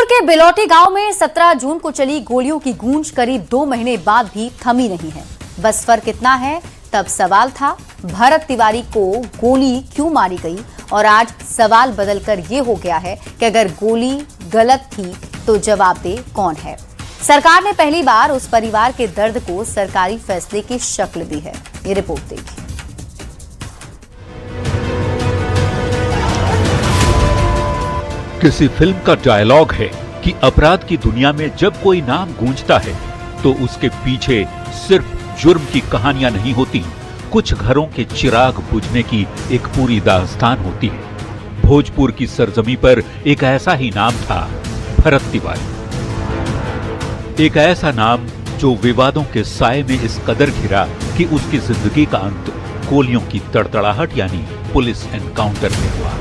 भोजपुर के बिलौटी गांव में 17 जून को चली गोलियों की गूंज करीब 2 महीने बाद भी थमी नहीं है। बस फर्क इतना है, तब सवाल था भरत तिवारी को गोली क्यों मारी गई, और आज सवाल बदलकर ये हो गया है कि अगर गोली गलत थी तो जवाबदेह कौन है। सरकार ने पहली बार उस परिवार के दर्द को सरकारी फैसले की शक्ल दी है। ये रिपोर्ट देखिए। किसी फिल्म का डायलॉग है कि अपराध की दुनिया में जब कोई नाम गूंजता है तो उसके पीछे सिर्फ जुर्म की कहानियां नहीं होती, कुछ घरों के चिराग बुझने की एक पूरी दास्तान होती है। भोजपुर की सरजमी पर एक ऐसा ही नाम था, भरत तिवारी। एक ऐसा नाम जो विवादों के साए में इस कदर घिरा कि उसकी जिंदगी का अंत गोलियों की तड़तड़ाहट यानी पुलिस एनकाउंटर में हुआ।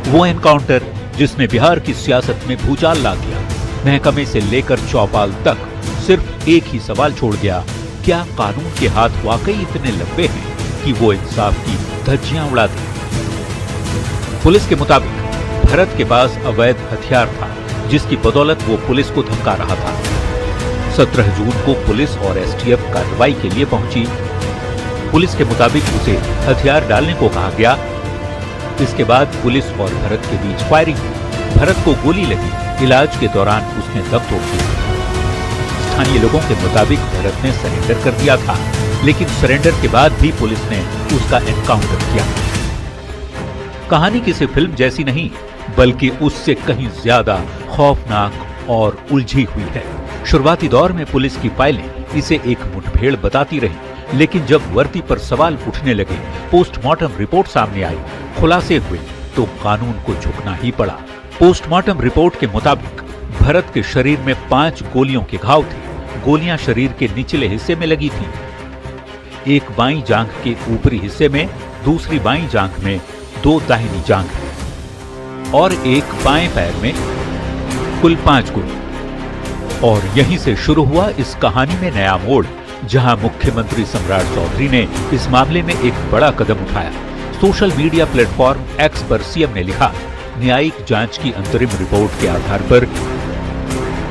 वो एनकाउंटर जिसने बिहार की सियासत में भूचाल ला दिया। महकमे से लेकर चौपाल तक सिर्फ एक ही सवाल छोड़ गया, क्या कानून के हाथ वाकई इतने लंबे हैं कि वो इंसाफ की धज्जियां उड़ा दें? पुलिस के मुताबिक भरत के पास अवैध हथियार था जिसकी बदौलत वो पुलिस को धमका रहा था। 17 जून को पुलिस और एसटीएफ कार्रवाई के लिए पहुंची। पुलिस के मुताबिक उसे हथियार डालने को कहा गया। इसके बाद पुलिस और भरत के बीच फायरिंग हुई। भरत को गोली लगी। इलाज के दौरान उसने दम तोड़ दिया। स्थानीय लोगों के मुताबिक भरत ने सरेंडर कर दिया था, लेकिन सरेंडर के बाद भी पुलिस ने उसका एनकाउंटर किया। कहानी किसी फिल्म जैसी नहीं, बल्कि उससे कहीं ज्यादा खौफनाक और उलझी हुई है। शुरुआती दौर में पुलिस की फाइलें इसे एक मुठभेड़ बताती रही, लेकिन जब वर्दी पर सवाल उठने लगे, पोस्टमार्टम रिपोर्ट सामने आई, खुलासे हुए, तो कानून को झुकना ही पड़ा। पोस्टमार्टम रिपोर्ट के मुताबिक भरत के शरीर में 5 गोलियों के घाव थे। गोलियां शरीर के निचले हिस्से में लगी थीं। एक बाईं जांघ के ऊपरी हिस्से में, दूसरी बाईं जांघ में, 2 दाहिनी जांघ में और एक बाएं पैर में, कुल 5 गोली। और यहीं से शुरू हुआ इस कहानी में नया मोड़, जहां मुख्यमंत्री सम्राट चौधरी ने इस मामले में एक बड़ा कदम उठाया। सोशल मीडिया प्लेटफॉर्म एक्स पर सीएम ने लिखा, न्यायिक जांच की अंतरिम रिपोर्ट के आधार पर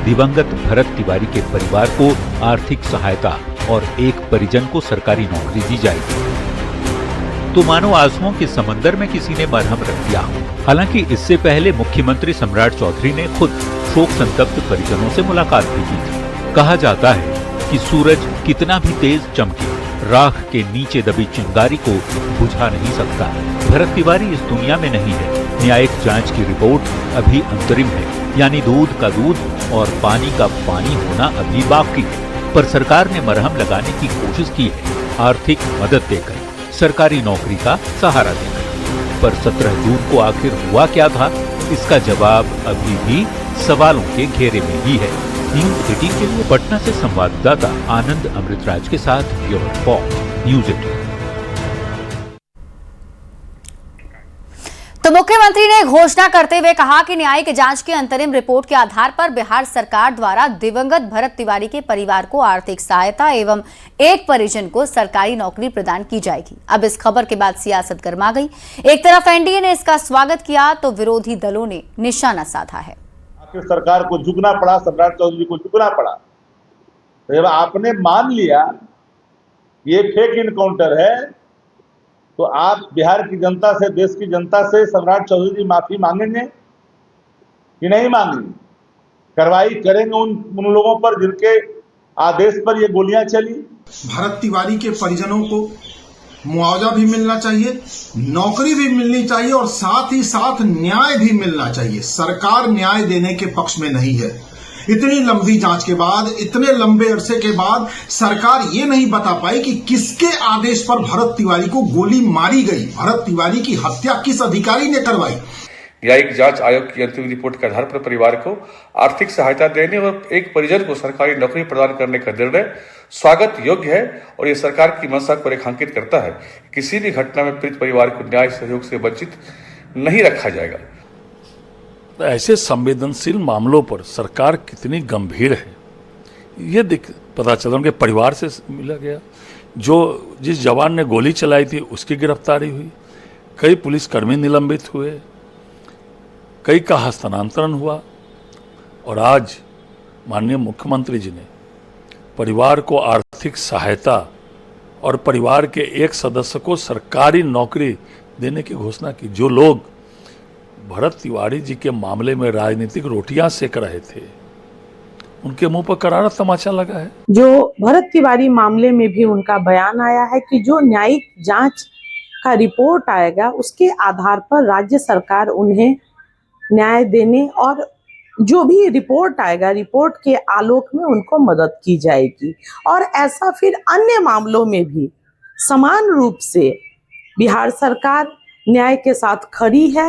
दिवंगत भरत तिवारी के परिवार को आर्थिक सहायता और एक परिजन को सरकारी नौकरी दी जाएगी। तो मानो आंसुओं के समंदर में किसी ने मरहम रख दिया। हालांकि इससे पहले मुख्यमंत्री सम्राट चौधरी ने खुद शोक संतप्त परिजनों से मुलाकात भी की थी। कहा जाता है कि सूरज कितना भी तेज चमके, राख के नीचे दबी चिंगारी को बुझा नहीं सकता। भरत तिवारी इस दुनिया में नहीं है। न्यायिक जांच की रिपोर्ट अभी अंतरिम है, यानी दूध का दूध और पानी का पानी होना अभी बाकी है। पर सरकार ने मरहम लगाने की कोशिश की है, आर्थिक मदद देकर, सरकारी नौकरी का सहारा देकर। पर 17 जून को आखिर हुआ क्या था, इसका जवाब अभी भी सवालों के घेरे में ही है। न्यूज 18 के लिए पटना से संवाददाता आनंद अमृतराज के साथ ब्यूरो रिपोर्ट, न्यूज 18। तो मुख्यमंत्री ने घोषणा करते हुए कहा कि न्यायिक जांच की अंतरिम रिपोर्ट के आधार पर बिहार सरकार द्वारा दिवंगत भरत तिवारी के परिवार को आर्थिक सहायता एवं एक परिजन को सरकारी नौकरी प्रदान की जाएगी। अब इस खबर के बाद सियासत गर्मा गई। एक तरफ एनडीए ने इसका स्वागत किया तो विरोधी दलों ने निशाना साधा है। सरकार को झुकना पड़ा, सम्राट चौधरी को झुकना पड़ा। तो जब आपने मान लिया ये फेक इनकाउंटर है, तो आप बिहार की जनता से, देश की जनता से सम्राट चौधरी की माफी मांगेंगे कि नहीं मांगेंगे? कार्रवाई करेंगे उन लोगों पर जिनके आदेश पर ये गोलियां चली। भरत तिवारी के परिजनों को मुआवजा भी मिलना चाहिए, नौकरी भी मिलनी चाहिए और साथ ही साथ न्याय भी मिलना चाहिए। सरकार न्याय देने के पक्ष में नहीं है। इतनी लंबी जांच के बाद, इतने लंबे अरसे के बाद सरकार ये नहीं बता पाई कि किसके आदेश पर भरत तिवारी को गोली मारी गई, भरत तिवारी की हत्या किस अधिकारी ने करवाई। न्यायिक जांच आयोग की अंतिम रिपोर्ट के आधार पर परिवार को आर्थिक सहायता देने और एक परिजन को सरकारी नौकरी प्रदान करने का निर्णय स्वागत योग्य है और ये सरकार की मंशा को रेखांकित करता है। किसी भी घटना में पीड़ित परिवार को न्याय सहयोग से वंचित नहीं रखा जाएगा। ऐसे संवेदनशील मामलों पर सरकार कितनी गंभीर है, ये पता चला। उनके परिवार से मिला गया, जिस जवान ने गोली चलाई थी उसकी गिरफ्तारी हुई, कई पुलिसकर्मी निलंबित हुए। कई का हस्तांतरण हुआ और आज माननीय मुख्यमंत्री जी ने परिवार को आर्थिक सहायता और परिवार के एक सदस्य को सरकारी नौकरी देने की घोषणा की। जो लोग भरत तिवारी जी के मामले में राजनीतिक रोटियां सेक रहे थे, उनके मुंह पर करारा तमाचा लगा है। जो भरत तिवारी मामले में भी उनका बयान आया है कि जो न्यायिक जांच का रिपोर्ट आएगा उसके आधार पर राज्य सरकार उन्हें न्याय देने और जो भी रिपोर्ट आएगा, रिपोर्ट के आलोक में उनको मदद की जाएगी। और ऐसा फिर अन्य मामलों में भी समान रूप से बिहार सरकार न्याय के साथ खड़ी है।